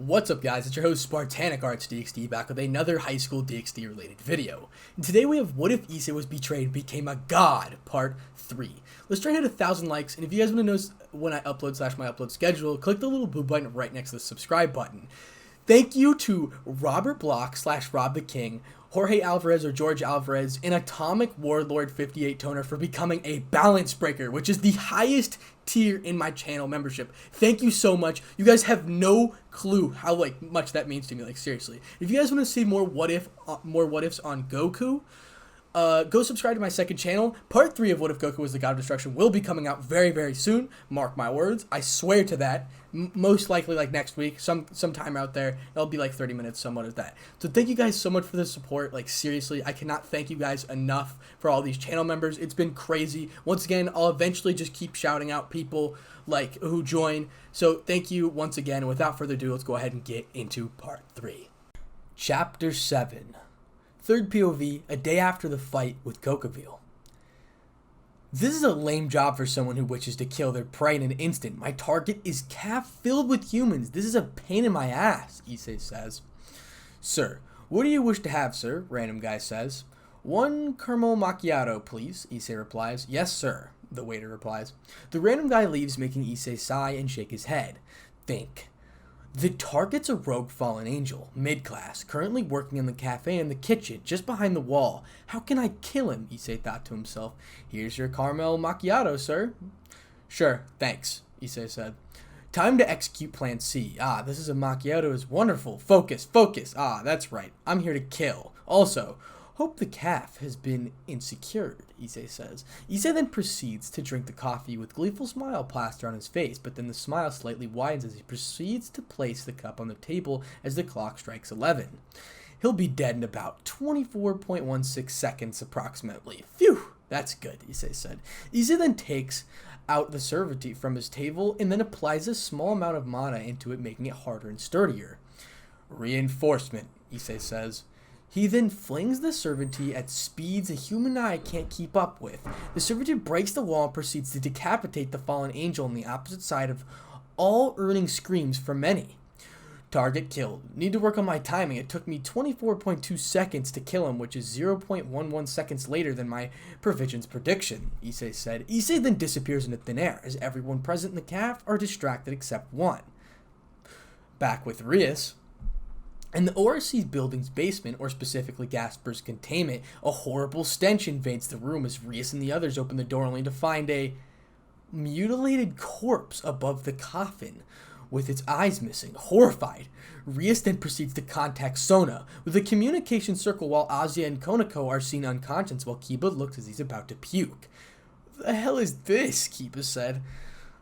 What's up, guys? It's your host Spartanic Arts DxD back with another high school DxD related video. And today we have What If Issei Was Betrayed and Became a God, Part 3. Let's try to hit 1,000 likes, and if you guys want to know when I upload / my upload schedule, click the little blue button right next to the subscribe button. Thank you to Robert Block / Rob the King, Jorge Alvarez or George Alvarez, and Atomic Warlord 58 Toner for becoming a balance breaker, which is the highest tier in my channel membership. Thank you so much. You guys have no clue how much that means to me. Seriously. If you guys want to see more what ifs on Goku, go subscribe to my second channel. Part 3 of What If Goku Was the God of Destruction will be coming out very, very soon. Mark my words. I swear to that. Most likely next week, sometime out there. It'll be 30 minutes, somewhat of that. So thank you guys so much for the support. Seriously, I cannot thank you guys enough for all these channel members. It's been crazy. Once again, I'll eventually just keep shouting out people who join. So thank you once again. Without further ado, let's go ahead and get into part 3. Chapter 7. Third POV, a day after the fight with Kokaville. This is a lame job for someone who wishes to kill their prey in an instant. My target is calf filled with humans. This is a pain in my ass, Issei says. Sir, what do you wish to have, sir? Random guy says. 1 caramel macchiato, please, Issei replies. Yes, sir, the waiter replies. The random guy leaves, making Issei sigh and shake his head. Think. The target's a rogue fallen angel, mid-class, currently working in the cafe in the kitchen, just behind the wall. How can I kill him? Issei thought to himself. Here's your caramel macchiato, sir. Sure, thanks, Issei said. Time to execute plan C. Ah, this is a macchiato is wonderful. Focus, focus. Ah, that's right. I'm here to kill. Also, hope the calf has been insecured, Issei says. Issei then proceeds to drink the coffee with gleeful smile plastered on his face, but then the smile slightly widens as he proceeds to place the cup on the table as the clock strikes 11. He'll be dead in about 24.16 seconds approximately. Phew, that's good, Issei said. Issei then takes out the servante from his table and then applies a small amount of mana into it, making it harder and sturdier. Reinforcement, Issei says. He then flings the servante at speeds a human eye can't keep up with. The servante breaks the wall and proceeds to decapitate the fallen angel on the opposite side of all, earning screams from many. Target killed. Need to work on my timing. It took me 24.2 seconds to kill him, which is 0.11 seconds later than my provision's prediction, Issei said. Issei then disappears into thin air, as everyone present in the calf are distracted except one. Back with Rias. In the ORC building's basement, or specifically Gasper's containment, a horrible stench invades the room as Rias and the others open the door only to find a mutilated corpse above the coffin, with its eyes missing. Horrified, Rias then proceeds to contact Sona with a communication circle while Azia and Konako are seen unconscious while Kiba looks as he's about to puke. What the hell is this? Kiba said.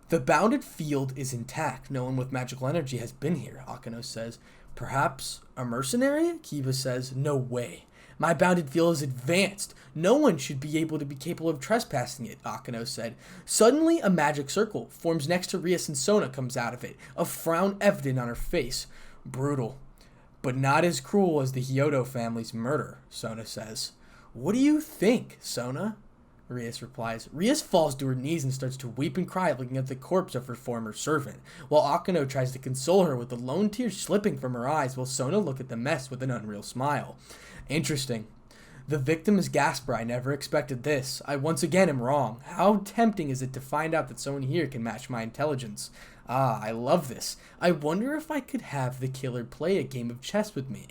The bounded field is intact. No one with magical energy has been here, Akano says. Perhaps a mercenary? Kiba says. No way. My bounded field is advanced. No one should be able to be capable of trespassing it, Akano said. Suddenly, a magic circle forms next to Rias and Sona comes out of it, a frown evident on her face. Brutal, but not as cruel as the Hyodo family's murder, Sona says. What do you think, Sona? Rias replies. Rias falls to her knees and starts to weep and cry looking at the corpse of her former servant, while Akano tries to console her with the lone tear slipping from her eyes while Sona look at the mess with an unreal smile. Interesting. The victim is Gasper. I never expected this. I once again am wrong. How tempting is it to find out that someone here can match my intelligence? Ah, I love this. I wonder if I could have the killer play a game of chess with me.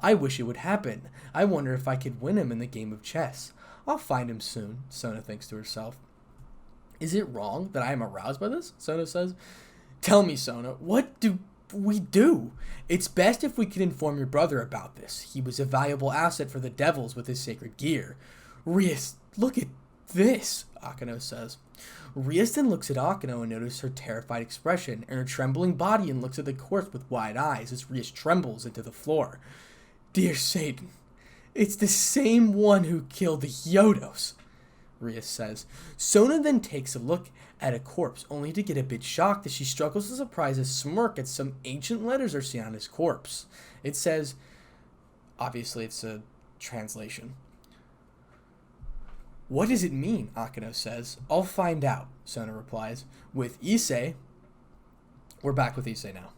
I wish it would happen. I wonder if I could win him in the game of chess. I'll find him soon, Sona thinks to herself. Is it wrong that I am aroused by this? Sona says. Tell me, Sona, what do we do? It's best if we can inform your brother about this. He was a valuable asset for the devils with his sacred gear. Rias, look at this, Akano says. Rias then looks at Akano and notices her terrified expression and her trembling body and looks at the corpse with wide eyes as Rias trembles into the floor. Dear Satan, it's the same one who killed the Hyodos, Rias says. Sona then takes a look at a corpse, only to get a bit shocked as she struggles to surprise a smirk as some ancient letters are seen on his corpse. It says, obviously it's a translation. What does it mean? Akano says. I'll find out, Sona replies. With Issei, we're back with Issei now.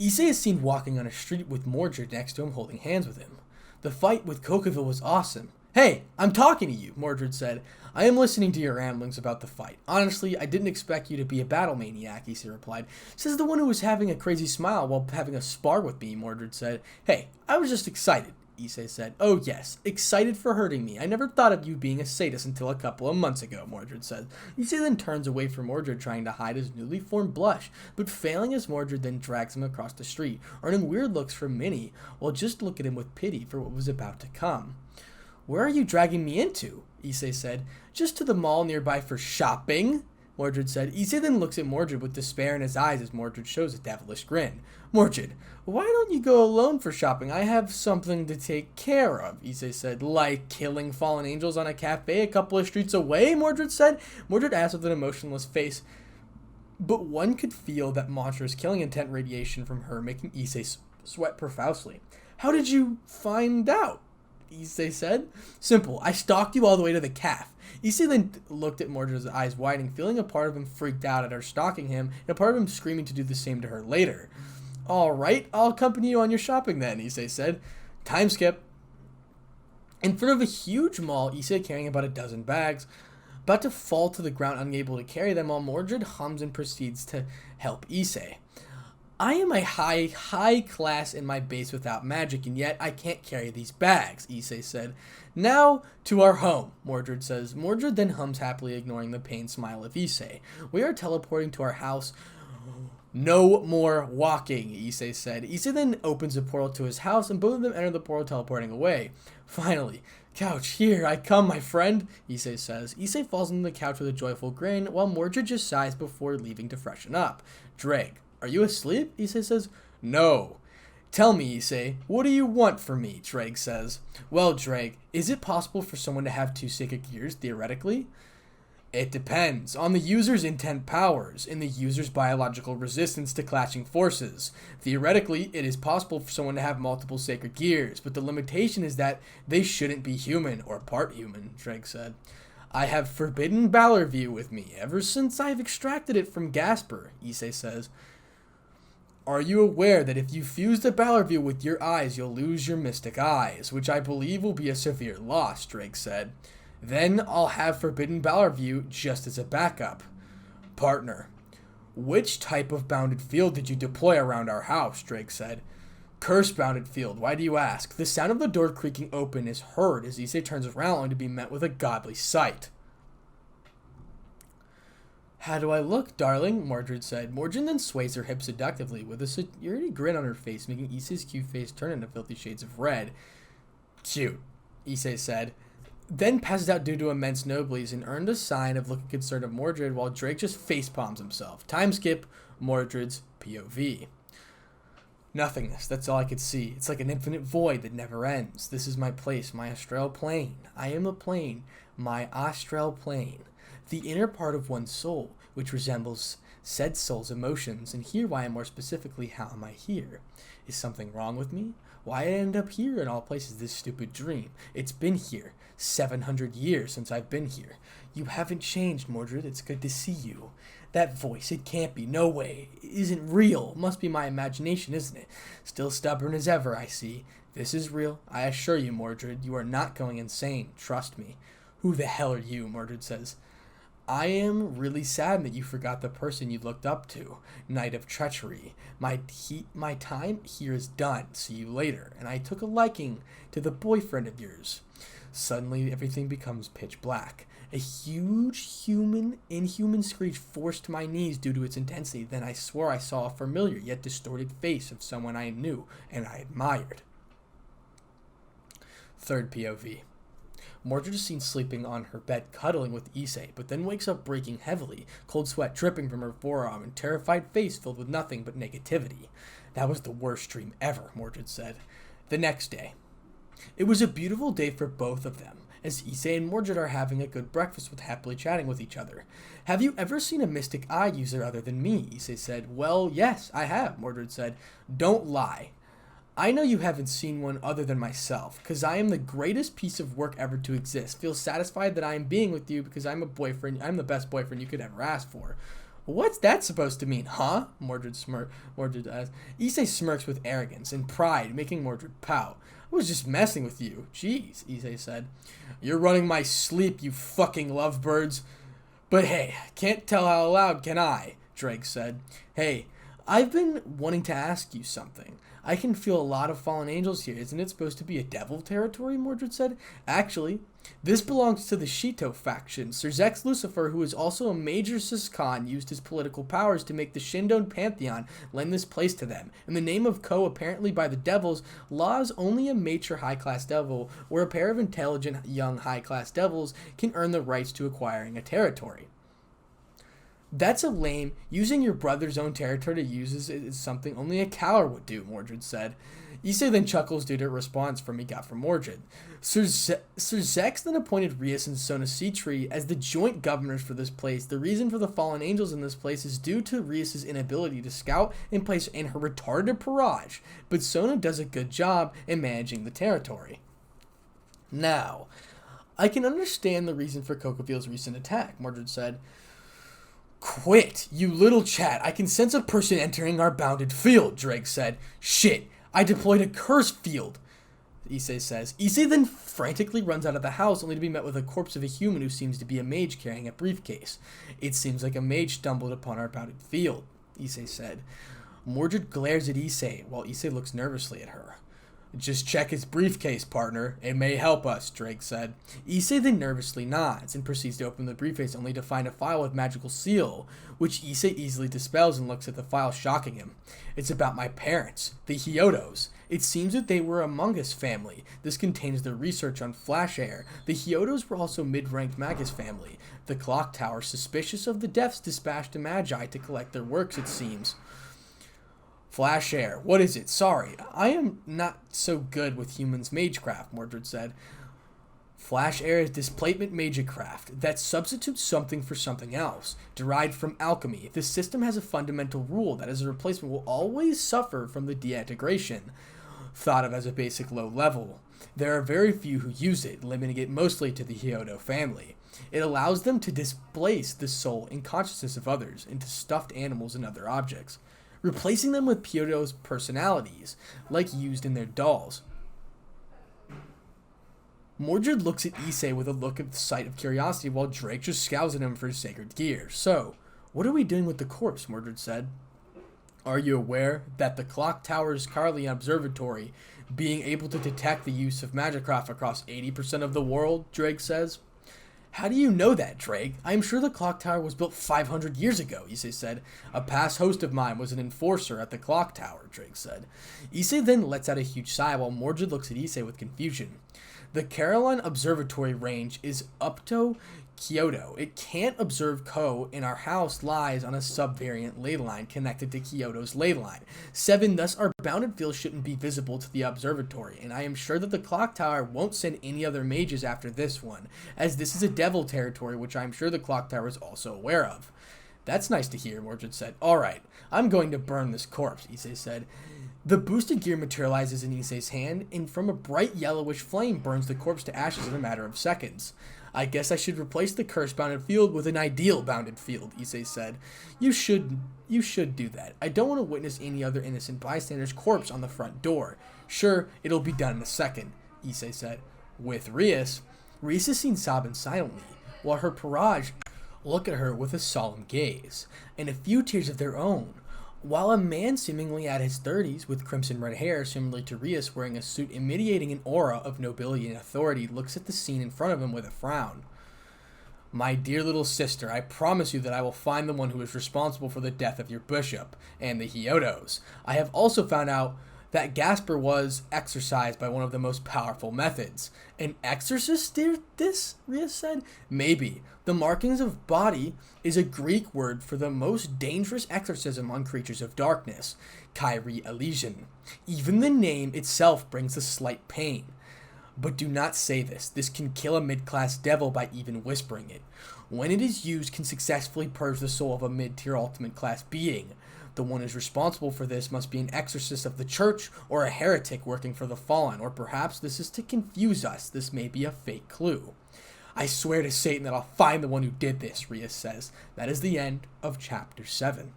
Issei is seen walking on a street with Mordred next to him holding hands with him. The fight with Kokaville was awesome. Hey, I'm talking to you, Mordred said. I am listening to your ramblings about the fight. Honestly, I didn't expect you to be a battle maniac, Issei replied. Says the one who was having a crazy smile while having a spar with me, Mordred said. Hey, I was just excited, Issei said. Oh yes, excited for hurting me. I never thought of you being a sadist until a couple of months ago, Mordred said. Issei then turns away from Mordred, trying to hide his newly formed blush, but failing as Mordred then drags him across the street, earning weird looks from Minnie, while just look at him with pity for what was about to come. Where are you dragging me into? Issei said. Just to the mall nearby for shopping, Mordred said. Issei then looks at Mordred with despair in his eyes as Mordred shows a devilish grin. Mordred, why don't you go alone for shopping? I have something to take care of, Issei said. Like killing fallen angels on a cafe a couple of streets away, Mordred said. Mordred asked with an emotionless face, but one could feel that monstrous killing intent radiation from her, making Issei sweat profusely. How did you find out? Issei said. Simple. I stalked you all the way to the calf. Issei then looked at Mordred's eyes widening, feeling a part of him freaked out at her stalking him, and a part of him screaming to do the same to her later. Alright, I'll accompany you on your shopping then, Issei said. Time skip. In front of a huge mall, Issei carrying about a dozen bags, about to fall to the ground unable to carry them, while Mordred hums and proceeds to help Issei. I am a high class in my base without magic, and yet I can't carry these bags, Issei said. Now to our home, Mordred says. Mordred then hums happily, ignoring the pained smile of Issei. We are teleporting to our house. No more walking, Issei said. Issei then opens a portal to his house, and both of them enter the portal, teleporting away. Finally, couch, here I come, my friend, Issei says. Issei falls on the couch with a joyful grin, while Mordred just sighs before leaving to freshen up. Drake. Are you asleep? Issei says. No. Tell me, Issei, what do you want from me? Drake says. Well, Drake, is it possible for someone to have two sacred gears, theoretically? It depends on the user's intent powers and the user's biological resistance to clashing forces. Theoretically, it is possible for someone to have multiple sacred gears, but the limitation is that they shouldn't be human or part human, Drake said. I have forbidden Balor View with me ever since I've extracted it from Gasper, Issei says. Are you aware that if you fuse the Balor View with your eyes, you'll lose your mystic eyes, which I believe will be a severe loss, Drake said. Then I'll have Forbidden Balor View just as a backup. Partner. Which type of bounded field did you deploy around our house? Drake said. Curse bounded field, why do you ask? The sound of the door creaking open is heard as Issei turns around to be met with a godly sight. How do I look, darling? Mordred said. Mordred then sways her hips seductively with a security grin on her face, making Issei's cute face turn into filthy shades of red. Cute, Issei said. Then passes out due to immense nosebleeds and earned a sign of looking concerned of Mordred while Drake just facepalms himself. Time skip, Mordred's POV. Nothingness, that's all I could see. It's like an infinite void that never ends. This is my place, my astral plane. I am a plane, my astral plane. The inner part of one's soul, which resembles said soul's emotions, and here why more specifically, how am I here? Is something wrong with me? Why did I end up here in all places this stupid dream? It's been here, 700 years since I've been here. You haven't changed, Mordred, it's good to see you. That voice, it can't be, no way, it isn't real, must be my imagination, isn't it? Still stubborn as ever, I see. This is real, I assure you, Mordred, you are not going insane, trust me. Who the hell are you, Mordred says. I am really sad that you forgot the person you looked up to, Knight of Treachery. My time here is done, see you later, and I took a liking to the boyfriend of yours. Suddenly, everything becomes pitch black. A huge inhuman screech forced to my knees due to its intensity. Then I swore I saw a familiar yet distorted face of someone I knew and I admired. Third POV. Mordred is seen sleeping on her bed, cuddling with Issei, but then wakes up breathing heavily, cold sweat dripping from her forearm, and terrified face filled with nothing but negativity. That was the worst dream ever, Mordred said. The next day. It was a beautiful day for both of them, as Issei and Mordred are having a good breakfast with happily chatting with each other. Have you ever seen a mystic eye user other than me? Issei said. Well, yes, I have, Mordred said. Don't lie. I know you haven't seen one other than myself, because I am the greatest piece of work ever to exist. Feel satisfied that I am being with you because I'm a boyfriend. I'm the best boyfriend you could ever ask for. What's that supposed to mean, huh? Mordred asked. Issei smirks with arrogance and pride, making Mordred pout. I was just messing with you. Jeez, Issei said. You're running my sleep, you fucking lovebirds. But hey, can't tell how loud, can I? Drake said. Hey, I've been wanting to ask you something. I can feel a lot of fallen angels here. Isn't it supposed to be a devil territory? Mordred said. Actually, this belongs to the Shito faction. Sir Zex Lucifer, who is also a major Siscon, used his political powers to make the Shindon Pantheon lend this place to them. In the name of Ko, apparently by the devils, laws only a mature high-class devil or a pair of intelligent young high-class devils can earn the rights to acquiring a territory. That's a lame. Using your brother's own territory to use is something only a coward would do, Mordred said. Issei then chuckles due to a response he got from Mordred. Sir Zex then appointed Rias and Sona Citri as the joint governors for this place. The reason for the fallen angels in this place is due to Rias' inability to scout and place in her retarded parage, but Sona does a good job in managing the territory. Now, I can understand the reason for Kokofield's recent attack, Mordred said. Quit, you little chat. I can sense a person entering our bounded field, Drake said. Shit, I deployed a curse field, Issei says. Issei then frantically runs out of the house, only to be met with a corpse of a human who seems to be a mage carrying a briefcase. It seems like a mage stumbled upon our bounded field, Issei said. Mordred glares at Issei, while Issei looks nervously at her. Just check his briefcase, partner. It may help us, Drake said. Issei then nervously nods and proceeds to open the briefcase only to find a file with magical seal, which Issei easily dispels and looks at the file, shocking him. It's about my parents, the Hyodos. It seems that they were a Mungus family. This contains the research on Flash Air. The Hyodos were also mid-ranked Magus family. The clock tower, suspicious of the deaths, dispatched a Magi to collect their works, it seems. Flash Air, what is it? Sorry, I am not so good with humans' magecraft, Mordred said. Flash Air is displacement magecraft that substitutes something for something else, derived from alchemy. This system has a fundamental rule that as a replacement will always suffer from the deintegration, thought of as a basic low level. There are very few who use it, limiting it mostly to the Hyodo family. It allows them to displace the soul and consciousness of others into stuffed animals and other objects, replacing them with Hyodo's personalities, like used in their dolls. Mordred looks at Issei with a look of sight of curiosity, while Drake just scowls at him for his sacred gear. So, what are we doing with the corpse? Mordred said. Are you aware that the clock tower's Carly Observatory being able to detect the use of magicraft across 80% of the world? Drake says. How do you know that, Drake? I am sure the clock tower was built 500 years ago, Issei said. A past host of mine was an enforcer at the clock tower, Drake said. Issei then lets out a huge sigh while Mordred looks at Issei with confusion. The Caroline Observatory range is up to Kyoto. It can't observe Ko, and our house lies on a subvariant ley line connected to Kyoto's ley line. 7, thus our bounded field shouldn't be visible to the observatory, and I am sure that the clock tower won't send any other mages after this one, as this is a devil territory, which I am sure the clock tower is also aware of. That's nice to hear, Mordred said. Alright, I'm going to burn this corpse, Issei said. The boosted gear materializes in Issei's hand, and from a bright yellowish flame burns the corpse to ashes in a matter of seconds. I guess I should replace the cursed bounded field with an ideal bounded field, Issei said. You should do that. I don't want to witness any other innocent bystander's corpse on the front door. Sure, it'll be done in a second, Issei said. With Rias is seen sobbing silently, while her parage look at her with a solemn gaze, and a few tears of their own. While a man seemingly at his 30s, with crimson red hair similar to Rias, wearing a suit emitting an aura of nobility and authority, looks at the scene in front of him with a frown. My dear little sister, I promise you that I will find the one who is responsible for the death of your bishop and the Hyodos. I have also found out that Gasper was exorcised by one of the most powerful methods. An exorcist did this? Rias said. Maybe. The markings of body is a Greek word for the most dangerous exorcism on creatures of darkness, Kyrie Elysian. Even the name itself brings a slight pain. But do not say this. This can kill a mid-class devil by even whispering it. When it is used, can successfully purge the soul of a mid-tier ultimate class being. The one who's responsible for this must be an exorcist of the church or a heretic working for the fallen, or perhaps this is to confuse us. This may be a fake clue. I swear to Satan that I'll find the one who did this, Rias says. That is the end of Chapter 7.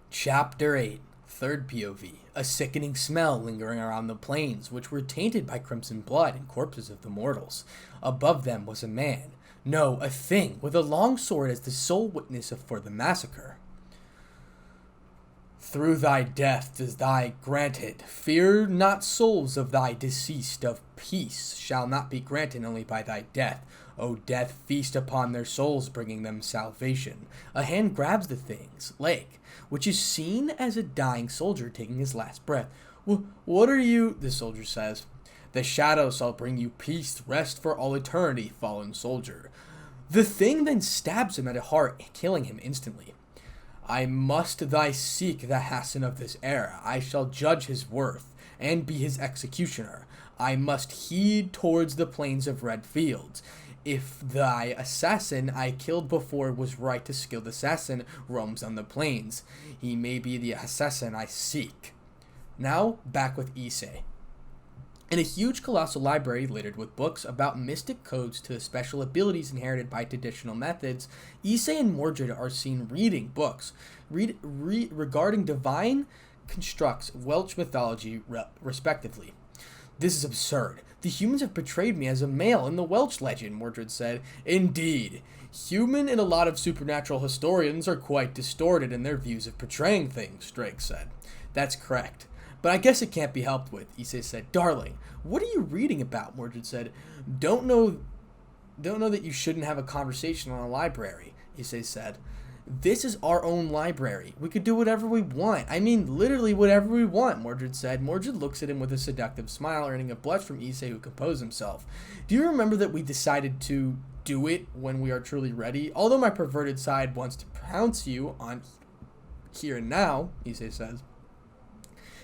Chapter 8, third POV. A sickening smell lingering around the plains, which were tainted by crimson blood and corpses of the mortals. Above them was a man, no, a thing, with a long sword as the sole witness for the massacre. Through thy death is thy granted. Fear not, souls of thy deceased, of peace shall not be granted only by thy death. O death, feast upon their souls, bringing them salvation. A hand grabs the thing's leg, which is seen as a dying soldier taking his last breath. What are you? The soldier says. The shadow shall bring you peace, rest for all eternity, fallen soldier. The thing then stabs him at the heart, killing him instantly. I must thy seek the Hassan of this era. I shall judge his worth, and be his executioner. I must heed towards the plains of red fields. If thy assassin I killed before was right, to skilled assassin roams on the plains. He may be the assassin I seek. Now, back with Issei. In a huge colossal library littered with books about mystic codes to special abilities inherited by traditional methods, Issei and Mordred are seen reading books regarding divine constructs, Welsh mythology, respectively. This is absurd. The humans have betrayed me as a male in the Welsh legend, Mordred said. Indeed. Human and a lot of supernatural historians are quite distorted in their views of portraying things, Drake said. That's correct. But I guess it can't be helped with, Issei said. Darling, what are you reading about? Mordred said. Don't know that you shouldn't have a conversation in a library, Issei said. This is our own library. We could do whatever we want. I mean, literally whatever we want, Mordred said. Mordred looks at him with a seductive smile, earning a blush from Issei, who composed himself. Do you remember that we decided to do it when we are truly ready? Although my perverted side wants to pounce you on here and now, Issei says.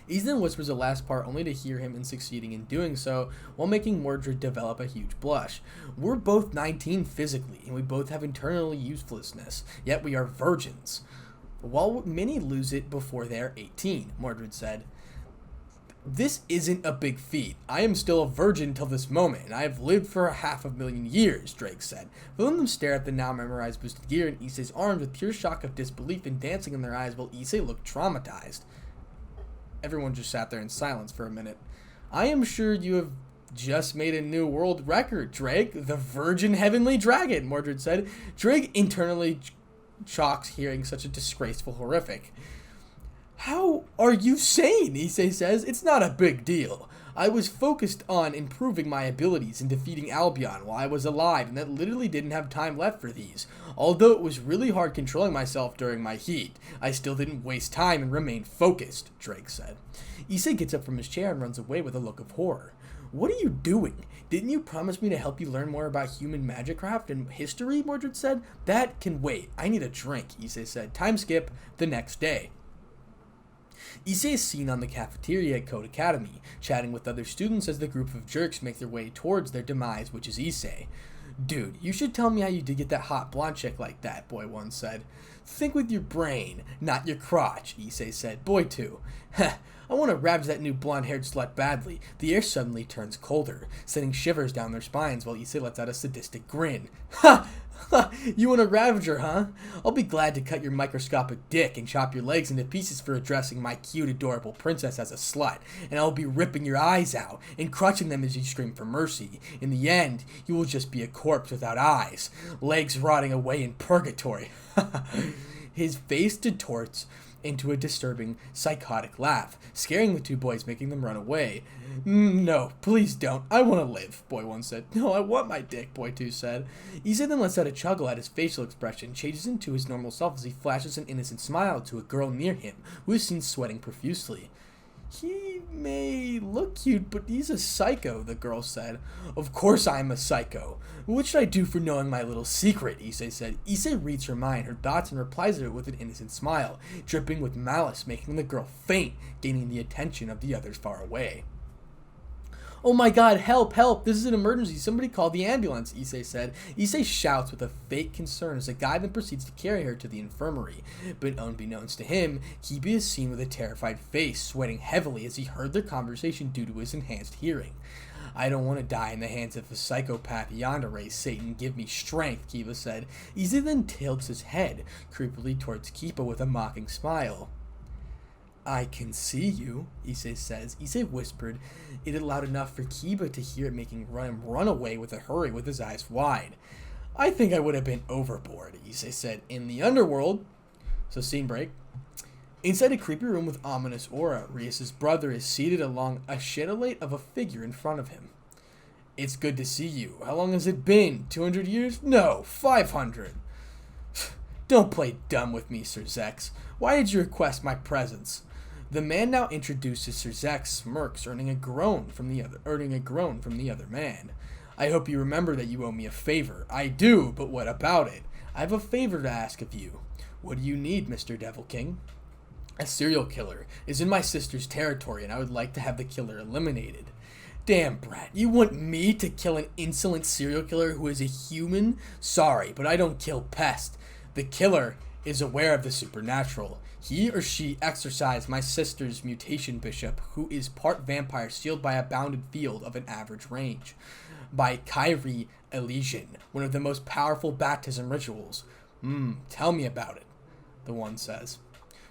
Issei then whispers the last part, only to hear him in succeeding in doing so, while making Mordred develop a huge blush. We're both 19 physically, and we both have internal uselessness, yet we are virgins. While many lose it before they are 18, Mordred said. This isn't a big feat. I am still a virgin till this moment, and I have lived for 500,000 years, Drake said. Both of them stare at the now memorized boosted gear in Issei's arms with pure shock of disbelief and dancing in their eyes, while Issei looked traumatized. Everyone just sat there in silence for a minute. I am sure you have just made a new world record, Drake. The Virgin Heavenly Dragon, Mordred said. Drake internally chalks hearing such a disgraceful horrific. How are you sane? Issei says. It's not a big deal. I was focused on improving my abilities and defeating Albion while I was alive, and that literally didn't have time left for these. Although it was really hard controlling myself during my heat, I still didn't waste time and remained focused, Drake said. Issei gets up from his chair and runs away with a look of horror. What are you doing? Didn't you promise me to help you learn more about human magicraft and history? Mordred said. That can wait. I need a drink, Issei said. Time skip, the next day. Issei is seen on the cafeteria at Code Academy, chatting with other students as the group of jerks make their way towards their demise, which is Issei. Dude, you should tell me how you did get that hot blonde chick like that, Boy 1 said. Think with your brain, not your crotch, Issei said. Boy 2. Heh, I want to ravage that new blonde-haired slut badly. The air suddenly turns colder, sending shivers down their spines while Issei lets out a sadistic grin. Ha! You want to ravage her, huh? I'll be glad to cut your microscopic dick and chop your legs into pieces for addressing my cute, adorable princess as a slut, and I'll be ripping your eyes out and crushing them as you scream for mercy. In the end, you will just be a corpse without eyes, legs rotting away in purgatory. His face distorts into a disturbing, psychotic laugh, scaring the two boys, making them run away. No, please don't. I want to live, Boy 1 said. No, I want my dick, Boy 2 said. Issei then lets out a chuckle at his facial expression, changes into his normal self as he flashes an innocent smile to a girl near him, who is seen sweating profusely. He may look cute, but he's a psycho, the girl said. Of course I'm a psycho. What should I do for knowing my little secret, Issei said. Issei reads her mind, her thoughts, and replies to it with an innocent smile, dripping with malice, making the girl faint, gaining the attention of the others far away. "Oh my god, help, help, this is an emergency, somebody call the ambulance," Issei said. Issei shouts with a fake concern as the guy then proceeds to carry her to the infirmary. But unbeknownst to him, Kiba is seen with a terrified face, sweating heavily as he heard their conversation due to his enhanced hearing. "I don't want to die in the hands of a psychopath yandere, Satan, give me strength," Kiba said. Issei then tilts his head creepily towards Kiba with a mocking smile. "I can see you," Issei says. Issei whispered it loud enough for Kiba to hear it, making him run away with a hurry with his eyes wide. "I think I would have been overboard," Issei said. "In the underworld." So scene break. Inside a creepy room with ominous aura, Rias' brother is seated along a chandelier of a figure in front of him. "It's good to see you. How long has it been? 200 years? No, 500. Don't play dumb with me, Sir Zex. Why did you request my presence?" The man now introduces Sir Zex smirks, earning a groan from the other man. "I hope you remember that you owe me a favor." "I do, but what about it?" "I have a favor to ask of you." "What do you need, Mr. Devil King?" "A serial killer is in my sister's territory, and I would like to have the killer eliminated." "Damn, brat, you want me to kill an insolent serial killer who is a human? Sorry, but I don't kill pests. The killer is aware of the supernatural. He or she exorcised my sister's mutation bishop, who is part vampire, sealed by a bounded field of an average range. By Kyrie Elysian, one of the most powerful baptism rituals. Tell me about it," the one says.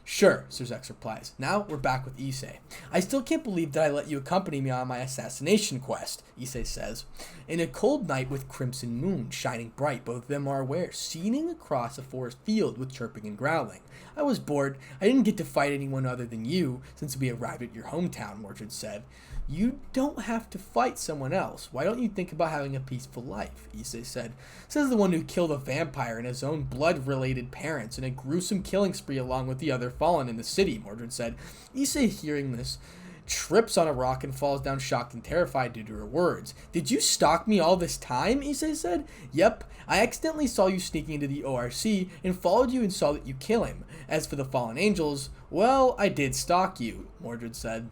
"Sure," Sir Zex replies. Now we're back with Issei. "I still can't believe that I let you accompany me on my assassination quest," Issei says. "In a cold night with crimson moon shining bright, both of them are aware, scening across a forest field with chirping and growling. I was bored. I didn't get to fight anyone other than you since we arrived at your hometown," Mordred said. "You don't have to fight someone else. Why don't you think about having a peaceful life?" Issei said. "Says the one who killed a vampire and his own blood-related parents in a gruesome killing spree along with the other fallen in the city," Mordred said. Issei, hearing this, trips on a rock and falls down shocked and terrified due to her words. "Did you stalk me all this time?" Issei said. "Yep. I accidentally saw you sneaking into the ORC and followed you and saw that you kill him. As for the fallen angels, well, I did stalk you," Mordred said.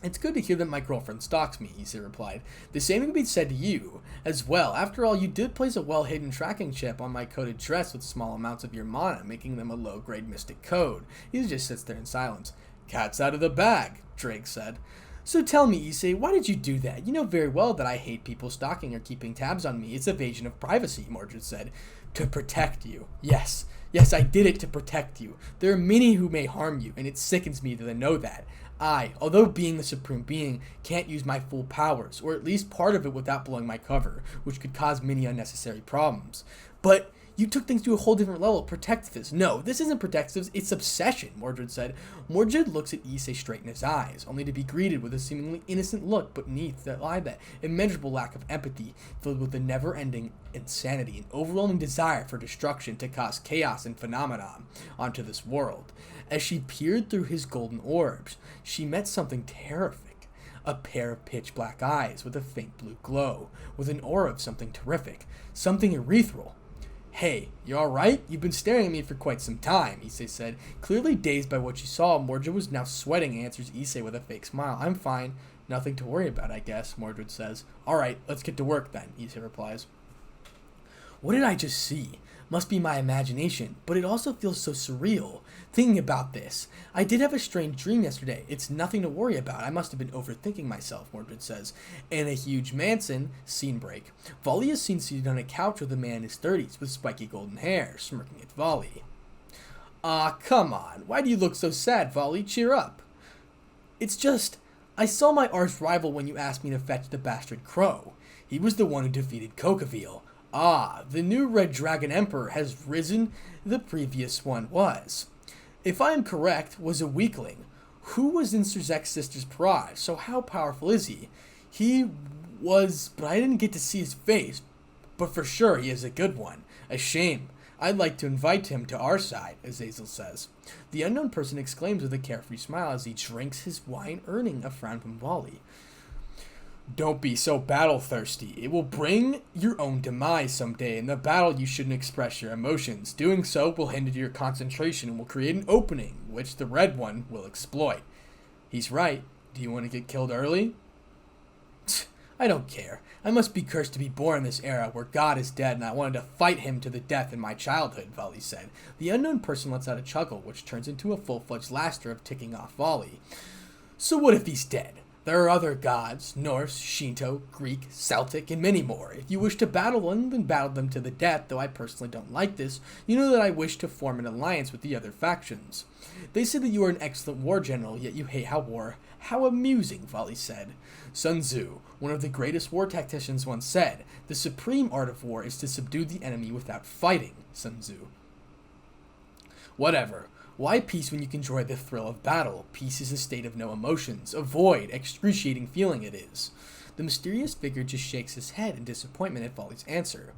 "It's good to hear that my girlfriend stalks me," Issei replied. "The same can be said to you as well. After all, you did place a well-hidden tracking chip on my coded dress with small amounts of your mana, making them a low-grade mystic code." He just sits there in silence. "Cat's out of the bag," Drake said. "So tell me, Issei, why did you do that? You know very well that I hate people stalking or keeping tabs on me. It's evasion of privacy," Mordred said. "To protect you. Yes, I did it to protect you. There are many who may harm you, and it sickens me to know that. I, although being the supreme being, can't use my full powers, or at least part of it without blowing my cover, which could cause many unnecessary problems. But you took things to a whole different level. Protectives. No, this isn't protectives, it's obsession," Mordred said. Mordred looks at Issei straight in his eyes, only to be greeted with a seemingly innocent look beneath that lie that immeasurable lack of empathy, filled with a never-ending insanity and overwhelming desire for destruction to cause chaos and phenomenon onto this world. As she peered through his golden orbs, she met something terrific. A pair of pitch-black eyes with a faint blue glow, with an aura of something terrific, something ethereal. "Hey, you alright? You've been staring at me for quite some time," Issei said. Clearly dazed by what she saw, Mordred was now sweating and answers Issei with a fake smile. "I'm fine. Nothing to worry about, I guess," Mordred says. "Alright, let's get to work then," Issei replies. "What did I just see? Must be my imagination, but it also feels so surreal. Thinking about this, I did have a strange dream yesterday. It's nothing to worry about. I must have been overthinking myself," Mordred says. In a huge mansion, scene break. Volley is seen seated on a couch with a man in his 30s with spiky golden hair, smirking at Volley. "Ah, come on. Why do you look so sad, Volley? Cheer up." "It's just, I saw my arch rival when you asked me to fetch the bastard crow. He was the one who defeated Kokaville. Ah, the new Red Dragon Emperor has risen. The previous one was, if I am correct, was a weakling. Who was in Sir Zek's sister's pride? So how powerful is he? He was, but I didn't get to see his face. But for sure he is a good one. A shame. I'd like to invite him to our side," Azazel says. The unknown person exclaims with a carefree smile as he drinks his wine, earning a frown from Volley. "Don't be so battle-thirsty. It will bring your own demise someday. In the battle, you shouldn't express your emotions. Doing so will hinder your concentration and will create an opening, which the Red One will exploit." "He's right. Do you want to get killed early?" I don't care. I must be cursed to be born in this era where God is dead and I wanted to fight him to the death in my childhood, Volley said. The unknown person lets out a chuckle, which turns into a full-fledged laughter of ticking off Volley. So what if he's dead? There are other gods, Norse, Shinto, Greek, Celtic, and many more. If you wish to battle them, then battle them to the death, though I personally don't like this. You know that I wish to form an alliance with the other factions. They say that you are an excellent war general, yet you hate war. How amusing, Volley said. Sun Tzu, one of the greatest war tacticians, once said, the supreme art of war is to subdue the enemy without fighting, Sun Tzu. Whatever. Why peace when you can enjoy the thrill of battle? Peace is a state of no emotions, a void, excruciating feeling it is. The mysterious figure just shakes his head in disappointment at Volley's answer.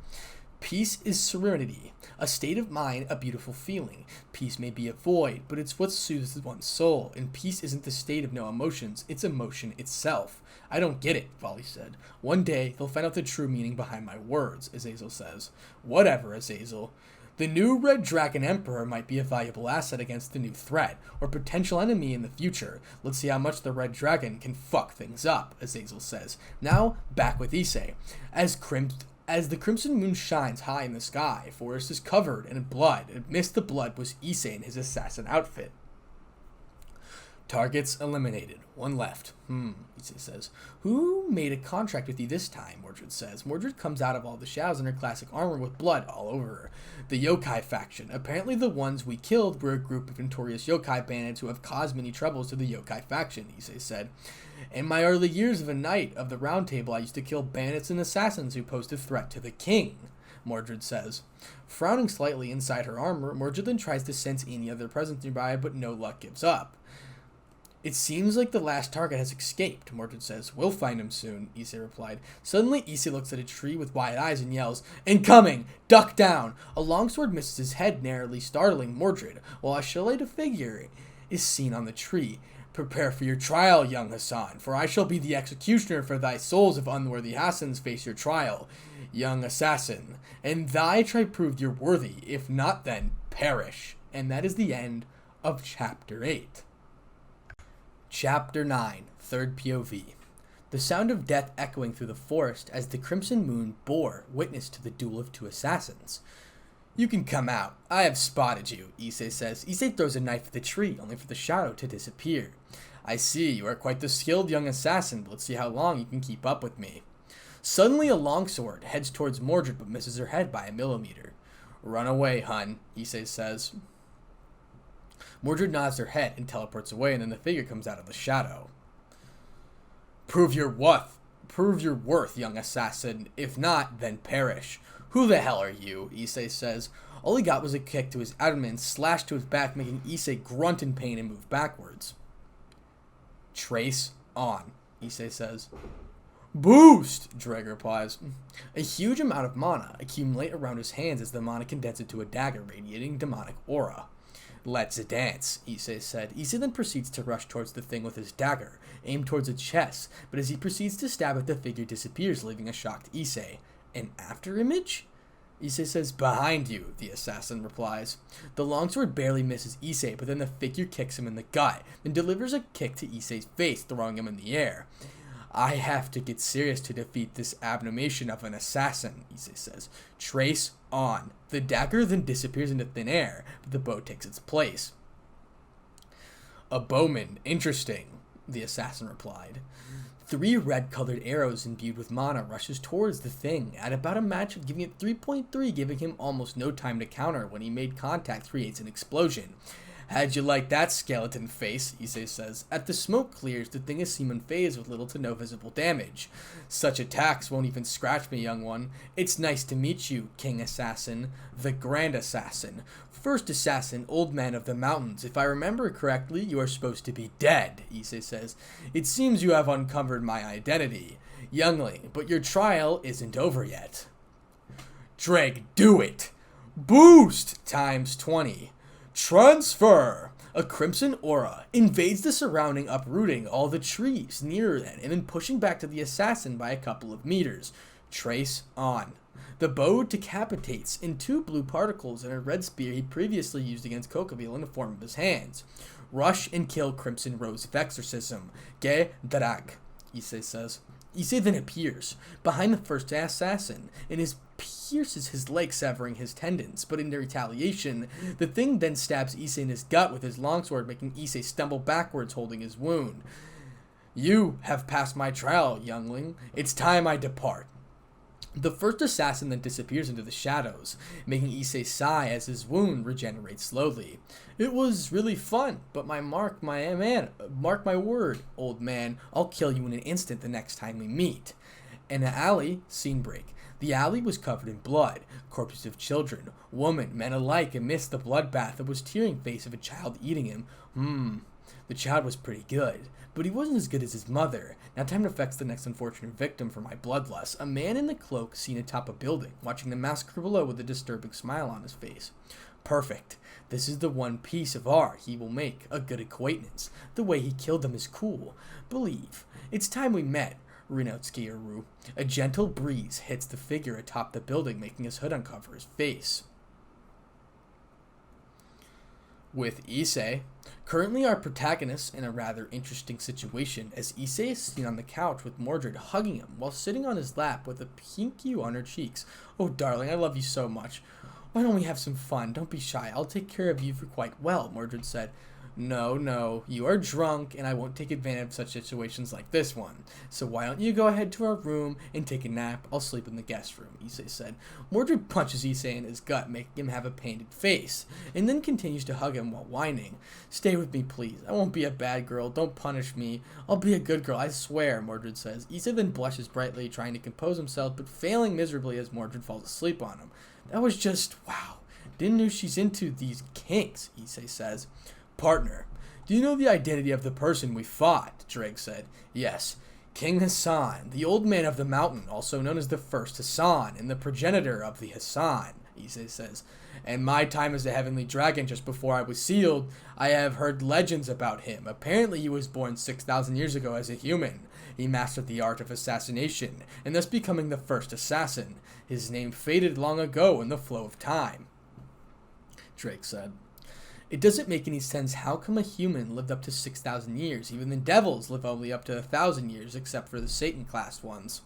Peace is serenity, a state of mind, a beautiful feeling. Peace may be a void, but it's what soothes one's soul, and peace isn't the state of no emotions, it's emotion itself. I don't get it, Volley said. One day, they'll find out the true meaning behind my words, Azazel says. Whatever, Azazel. The new Red Dragon Emperor might be a valuable asset against the new threat, or potential enemy in the future. Let's see how much the Red Dragon can fuck things up, Azazel says. Now, back with Issei. As the crimson moon shines high in the sky, forest is covered in blood. Amidst the blood was Issei in his assassin outfit. Targets eliminated. One left. Issei says. Who made a contract with you this time? Mordred says. Mordred comes out of all the shadows in her classic armor with blood all over her. The yokai faction. Apparently the ones we killed were a group of notorious yokai bandits who have caused many troubles to the yokai faction, Issei said. In my early years of a knight of the Round Table, I used to kill bandits and assassins who posed a threat to the king, Mordred says. Frowning slightly inside her armor, Mordred then tries to sense any other presence nearby, but no luck gives up. It seems like the last target has escaped, Mordred says. We'll find him soon, Issei replied. Suddenly, Issei looks at a tree with wide eyes and yells, Incoming! Duck down! A longsword misses his head, narrowly startling Mordred, while a shell-eyed figure is seen on the tree. Prepare for your trial, young Hassan, for I shall be the executioner for thy souls if unworthy Hassans face your trial, young assassin. And thy try proved you're worthy, if not then, perish. And that is the end of Chapter 8. Chapter 9, Third POV. The sound of death echoing through the forest as the crimson moon bore witness to the duel of two assassins. You can come out. I have spotted you, Issei says. Issei throws a knife at the tree, only for the shadow to disappear. I see, you are quite the skilled young assassin, but let's see how long you can keep up with me. Suddenly a longsword heads towards Mordred, but misses her head by a millimeter. Run away, hun, Issei says. Mordred nods her head and teleports away, and then the figure comes out of the shadow. Prove your worth, young assassin. If not, then perish. Who the hell are you? Issei says. All he got was a kick to his abdomen, slashed to his back, making Issei grunt in pain and move backwards. Trace on, Issei says. Boost, Dreg replies. A huge amount of mana accumulate around his hands as the mana condenses into a dagger radiating demonic aura. Let's dance, Issei said. Issei then proceeds to rush towards the thing with his dagger, aimed towards its chest, but as he proceeds to stab it, the figure disappears, leaving a shocked Issei. An afterimage? Issei says, behind you, the assassin replies. The longsword barely misses Issei, but then the figure kicks him in the gut, then delivers a kick to Issei's face, throwing him in the air. I have to get serious to defeat this abomination of an assassin, Issei says. Trace on. The dagger then disappears into thin air, but the bow takes its place. A bowman. Interesting, the assassin replied. 3 red-colored arrows imbued with mana rushes towards the thing, at about a match of giving it 3.3, giving him almost no time to counter. When he made contact, creates an explosion. How'd you like that, skeleton face? Issei says. As the smoke clears, the thing is seen unfazed with little to no visible damage. Such attacks won't even scratch me, young one. It's nice to meet you, King Assassin, the Grand Assassin. First assassin, old man of the mountains. If I remember correctly, you are supposed to be dead, Issei says. It seems you have uncovered my identity, youngling, but your trial isn't over yet. Dreg, do it! Boost times 20. Transfer! A crimson aura invades the surrounding, uprooting all the trees nearer it, and then pushing back to the assassin by a couple of meters. Trace on. The bow decapitates in 2 blue particles and a red spear he previously used against Kokaville in the form of his hands. Rush and kill Crimson Rose of Exorcism. Ge Drag, Issei says. Issei then appears behind the first assassin and pierces his leg, severing his tendons. But in retaliation, the thing then stabs Issei in his gut with his longsword, making Issei stumble backwards, holding his wound. "You have passed my trial, youngling. It's time I depart." The first assassin then disappears into the shadows, making Issei sigh as his wound regenerates slowly. "It was really fun, but mark my word, old man, I'll kill you in an instant the next time we meet." In an alley, scene break. The alley was covered in blood, corpses of children, women, men alike, amidst the bloodbath, that was tearing face of a child eating him. The child was pretty good, but he wasn't as good as his mother. Now time to fetch the next unfortunate victim for my bloodlust. A man in the cloak seen atop a building, watching the massacre below with a disturbing smile on his face. "Perfect. This is the one piece of art he will make a good acquaintance. The way he killed them is cool. Believe. It's time we met," renotes Gyaru. A gentle breeze hits the figure atop the building, making his hood uncover his face. With Issei. Currently our protagonist in a rather interesting situation, as Issei is seen on the couch with Mordred hugging him while sitting on his lap with a pink hue on her cheeks. "Oh darling, I love you so much. Why don't we have some fun? Don't be shy. I'll take care of you for quite well," Mordred said. No, you are drunk, and I won't take advantage of such situations like this one. So why don't you go ahead to our room and take a nap? I'll sleep in the guest room," Issei said. Mordred punches Issei in his gut, making him have a painted face, and then continues to hug him while whining. "Stay with me, please. I won't be a bad girl. Don't punish me. I'll be a good girl, I swear," Mordred says. Issei then blushes brightly, trying to compose himself, but failing miserably as Mordred falls asleep on him. "That was just, wow. Didn't know she's into these kinks," Issei says. "Partner, do you know the identity of the person we fought?" Drake said. "Yes, King Hassan, the old man of the mountain, also known as the first Hassan, and the progenitor of the Hassan," Issei says. "And my time as a heavenly dragon just before I was sealed, I have heard legends about him. Apparently he was born 6,000 years ago as a human. He mastered the art of assassination, and thus becoming the first assassin. His name faded long ago in the flow of time," Drake said. "It doesn't make any sense. How come a human lived up to 6,000 years? Even the devils live only up to 1,000 years, except for the Satan-class ones.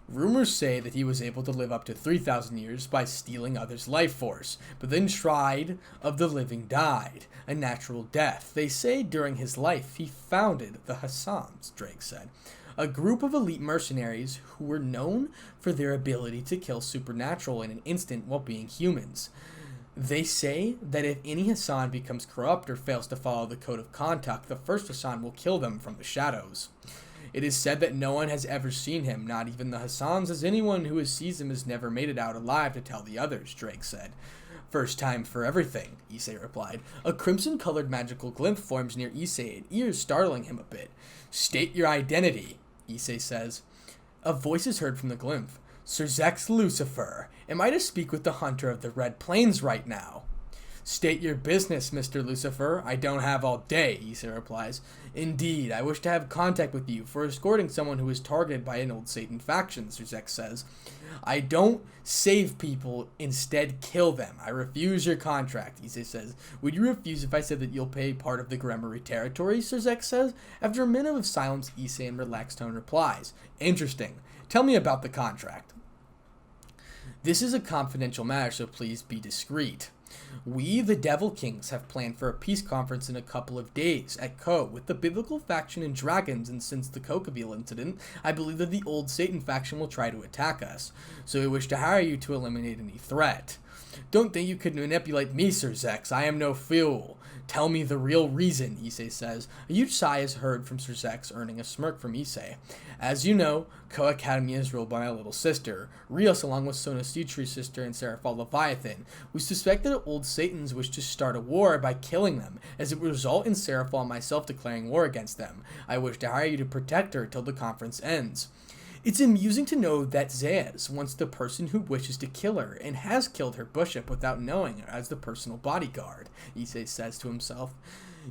Rumors say that he was able to live up to 3,000 years by stealing others' life force, but then tried of the living died, a natural death. They say during his life he founded the Hassans," Drake said, "a group of elite mercenaries who were known for their ability to kill supernatural in an instant while being humans. They say that if any Hassan becomes corrupt or fails to follow the code of conduct, the first Hassan will kill them from the shadows. It is said that no one has ever seen him, not even the Hassans, as anyone who has sees him has never made it out alive to tell the others," Drake said. "First time for everything," Issei replied. A crimson-colored magical glint forms near Issei, ears startling him a bit. "State your identity," Issei says. A voice is heard from the glint. "Sir Zex Lucifer, am I to speak with the hunter of the Red Plains right now?" "State your business, Mr. Lucifer. I don't have all day," Issei replies. "Indeed, I wish to have contact with you for escorting someone who is targeted by an old Satan faction," Sir Zex says. "I don't save people, instead kill them. I refuse your contract," Issei says. "Would you refuse if I said that you'll pay part of the Gremory territory?" Sir Zex says. After a minute of silence, Issei in relaxed tone replies, "Interesting. Tell me about the contract." "This is a confidential matter, so please be discreet. We, the Devil Kings, have planned for a peace conference in a couple of days at Ko with the biblical faction and dragons, and since the Kokaville incident, I believe that the old Satan faction will try to attack us, so we wish to hire you to eliminate any threat. Don't think you could manipulate me, Sir Zex. I am no fool. Tell me the real reason," Issei says. A huge sigh is heard from Sir Zex, earning a smirk from Issei. "As you know, Ko Academy is ruled by my little sister, Rios, along with Sona Sutri's sister and Seraphal Leviathan. We suspect that old Satans wish to start a war by killing them, as it would result in Seraphal and myself declaring war against them. I wish to hire you to protect her till the conference ends. It's amusing to know that Zayas wants the person who wishes to kill her, and has killed her bishop without knowing her as the personal bodyguard," Issei says to himself.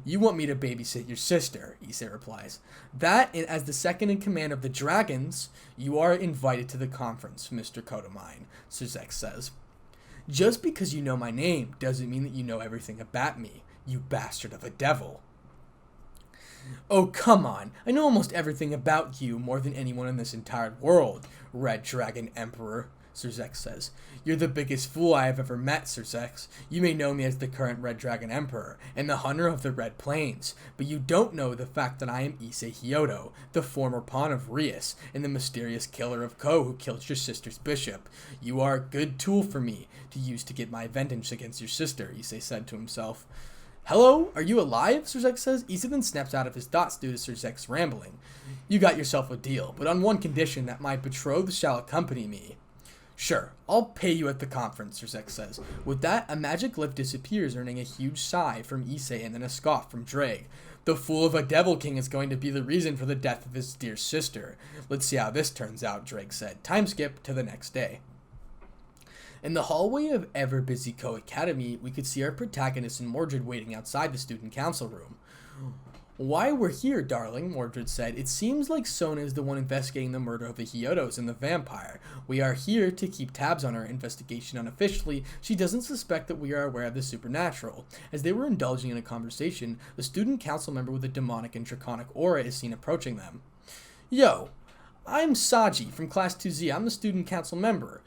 "You want me to babysit your sister," Issei replies. "That, and as the second in command of the dragons, you are invited to the conference, Mr. Kodomine," Sir Zex says. "Just because you know my name doesn't mean that you know everything about me, you bastard of a devil." Oh, come on. I know almost everything about you more than anyone in this entire world, Red Dragon Emperor, Sir Zex says. You're the biggest fool I have ever met, Sir Zex. You may know me as the current Red Dragon Emperor and the Hunter of the Red Plains, but you don't know the fact that I am Issei Hyodo, the former pawn of Rias, and the mysterious killer of Ko who killed your sister's bishop. You are a good tool for me to use to get my vengeance against your sister, Issei said to himself. Hello? Are you alive? Sir Zex says. Issei then snaps out of his thoughts due to Sir Zex rambling. You got yourself a deal, but on one condition, that my betrothed shall accompany me. Sure, I'll pay you at the conference, Sir Zex says. With that, a magic glyph disappears, earning a huge sigh from Issei and then a scoff from Drake. The fool of a devil king is going to be the reason for the death of his dear sister. Let's see how this turns out, Drake said. Time skip to the next day. In the hallway of ever-busy Ko Academy, we could see our protagonist and Mordred waiting outside the student council room. Why we're here, darling, Mordred said. It seems like Sona is the one investigating the murder of the Hyodos and the vampire. We are here to keep tabs on her investigation unofficially. She doesn't suspect that we are aware of the supernatural. As they were indulging in a conversation, the student council member with a demonic and draconic aura is seen approaching them. Yo, I'm Saji from Class 2Z. I'm the student council member.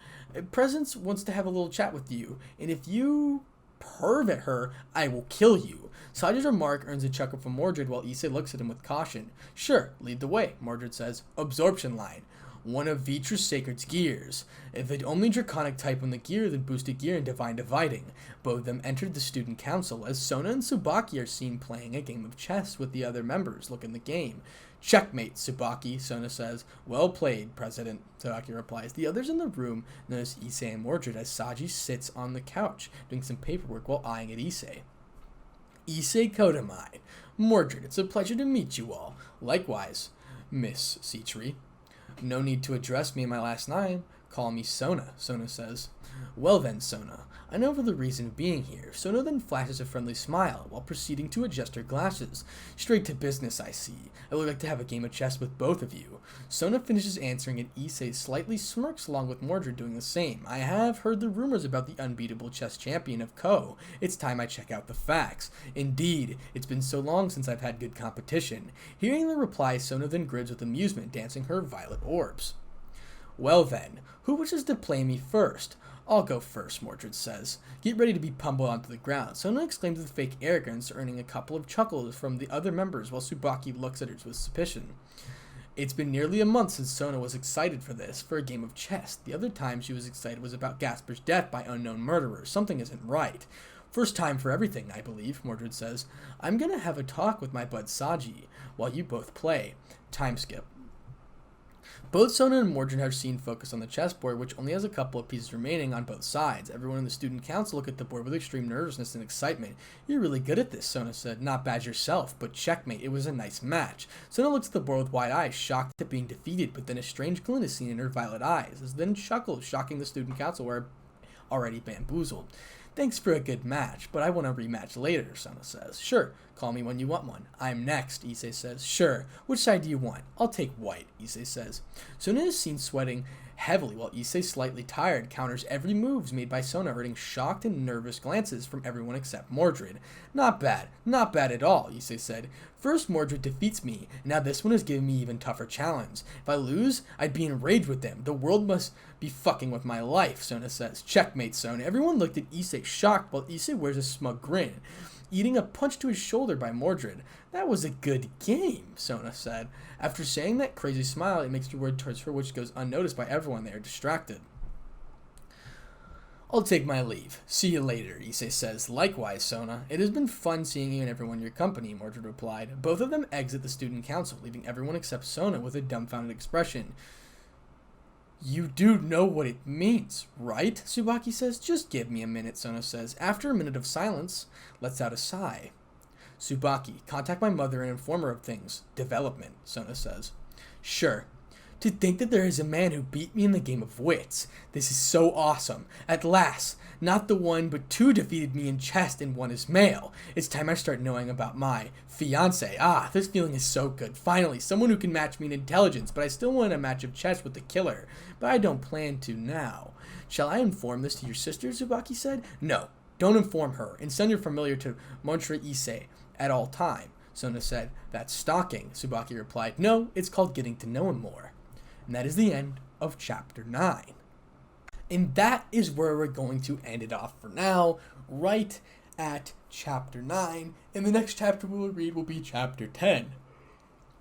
Presence wants to have a little chat with you, and if you perv at her, I will kill you. Saji's remark earns a chuckle from Mordred while Issei looks at him with caution. Sure, lead the way, Mordred says. Absorption line. One of Vitra's Sacred's gears. If the only draconic type on the gear, then boosted gear and divine dividing. Both of them entered the student council as Sona and Tsubaki are seen playing a game of chess with the other members. Look in the game. Checkmate, Tsubaki, Sona says. Well played, President, Tsubaki replies. The others in the room notice Issei and Mordred as Saji sits on the couch, doing some paperwork while eyeing at Issei. Issei Kodamai. Mordred, it's a pleasure to meet you all. Likewise, Miss Citri. No need to address me in my last name. Call me Sona, Sona says. Well then, Sona, I know for the reason of being here. Sona then flashes a friendly smile while proceeding to adjust her glasses. Straight to business, I see. I would like to have a game of chess with both of you. Sona finishes answering and Issei slightly smirks along with Mordred doing the same. I have heard the rumors about the unbeatable chess champion of Ko. It's time I check out the facts. Indeed, it's been so long since I've had good competition. Hearing the reply, Sona then grins with amusement, dancing her violet orbs. Well then, who wishes to play me first? I'll go first, Mordred says. Get ready to be pummeled onto the ground. Sona exclaims with fake arrogance, earning a couple of chuckles from the other members while Tsubaki looks at her with suspicion. It's been nearly a month since Sona was excited for a game of chess. The other time she was excited was about Gasper's death by unknown murderers. Something isn't right. First time for everything, I believe, Mordred says. I'm gonna have a talk with my bud Saji while you both play. Time skip. Both Sona and Mordred are seen focused on the chessboard, which only has a couple of pieces remaining on both sides. Everyone in the student council look at the board with extreme nervousness and excitement. You're really good at this, Sona said. Not bad yourself, but checkmate. It was a nice match. Sona looks at the board with wide eyes, shocked at being defeated, but then a strange glint is seen in her violet eyes, as then chuckles, shocking the student council who are already bamboozled. Thanks for a good match, but I want a rematch later, Sona says. Sure, call me when you want one. I'm next, Issei says. Sure, which side do you want? I'll take white, Issei says. Sona is seen sweating heavily while Issei, slightly tired, counters every move made by Sona, earning shocked and nervous glances from everyone except Mordred. Not bad at all, Issei said. First Mordred defeats me, and now this one is giving me even tougher challenge. If I lose, I'd be enraged with them. The world must be fucking with my life, Sona says. Checkmate, Sona. Everyone looked at Issei shocked while Issei wears a smug grin, eating a punch to his shoulder by Mordred. That was a good game, Sona said. After saying that crazy smile, it makes the word towards her which goes unnoticed by everyone. They are distracted. I'll take my leave. See you later, Issei says. Likewise, Sona. It has been fun seeing you and everyone in your company, Mordred replied. Both of them exit the student council, leaving everyone except Sona with a dumbfounded expression. You do know what it means, right? Tsubaki says. Just give me a minute, Sona says. After a minute of silence, lets out a sigh. Tsubaki, contact my mother and inform her of things. Development, Sona says. Sure. To think that there is a man who beat me in the game of wits. This is so awesome. At last, not the one but two defeated me in chess and one is male. It's time I start knowing about my fiance. This feeling is so good. Finally, someone who can match me in intelligence, but I still want a match of chess with the killer. But I don't plan to now. Shall I inform this to your sister, Tsubaki said. No, don't inform her, and send your familiar to Montre Issei at all time. Sona said, "That's stalking." Tsubaki replied, "No, it's called getting to know him more." And that is the end of chapter 9. And that is where we're going to end it off for now, right at chapter 9. And the next chapter we will read will be chapter 10.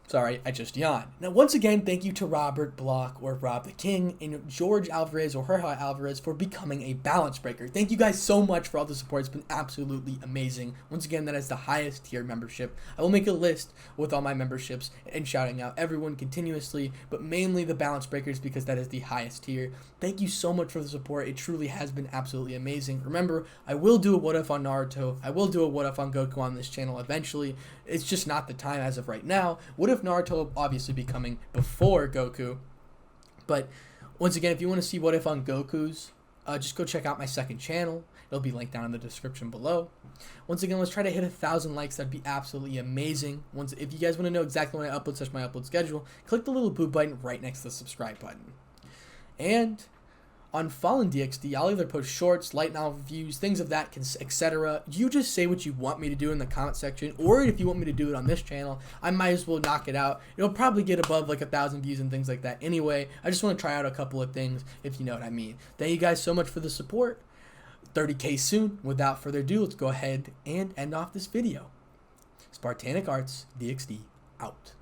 Sorry, I just yawned. Now, once again, thank you to Robert Block, or Rob the King, and George Alvarez, or Jorge Alvarez, for becoming a balance breaker. Thank you guys so much for all the support. It's been absolutely amazing. Once again, that is the highest tier membership. I will make a list with all my memberships and shouting out everyone continuously, but mainly the balance breakers because that is the highest tier. Thank you so much for the support. It truly has been absolutely amazing. Remember, I will do a what if on Naruto. I will do a what if on Goku on this channel eventually. It's just not the time as of right now. What if Naruto will obviously be coming before Goku? But once again, if you want to see what if on Goku's, just go check out my second channel. It'll be linked down in the description below. Once again, let's try to hit 1,000 likes. That'd be absolutely amazing. If you guys want to know exactly when I upload, such my upload schedule, click the little blue button right next to the subscribe button. And on Fallen DxD, I'll either post shorts, light novel reviews, things of that, etc. You just say what you want me to do in the comment section, or if you want me to do it on this channel, I might as well knock it out. It'll probably get above like 1,000 views and things like that anyway. I just want to try out a couple of things, if you know what I mean. Thank you guys so much for the support. 30K soon. Without further ado, let's go ahead and end off this video. Spartanic Arts DxD out.